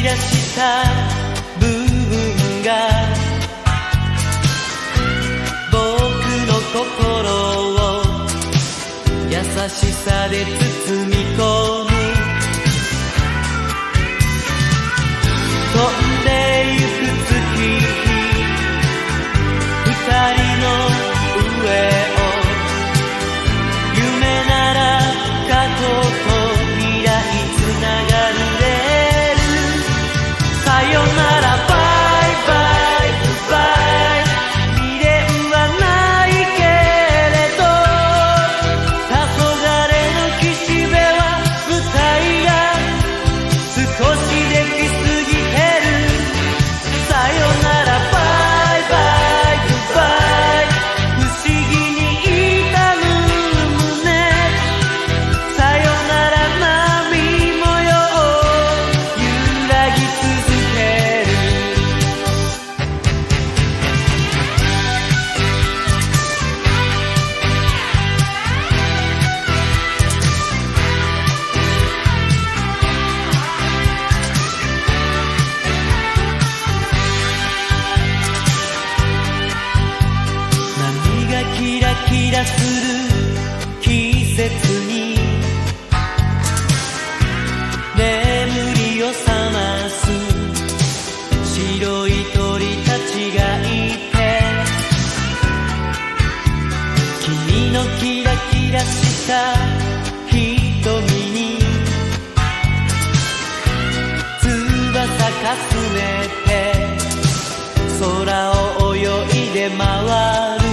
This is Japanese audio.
らした部分が僕の心を優しさで包み込む。飛んでゆく月二人の上を夢なら過去と未来つながるレール。さよならバイバイグッバイ。未練はないけれど黄昏の岸辺は舞台が少しできすぎてる。さよならバイバイグッバイ。不思議に痛む胸。さよなら波模様揺らぎ続ける。波がキラキラする季節に眠りを覚ます白い鳥たちがいて、君のキラキラした瞳に翼かすめて空を泳いで回る。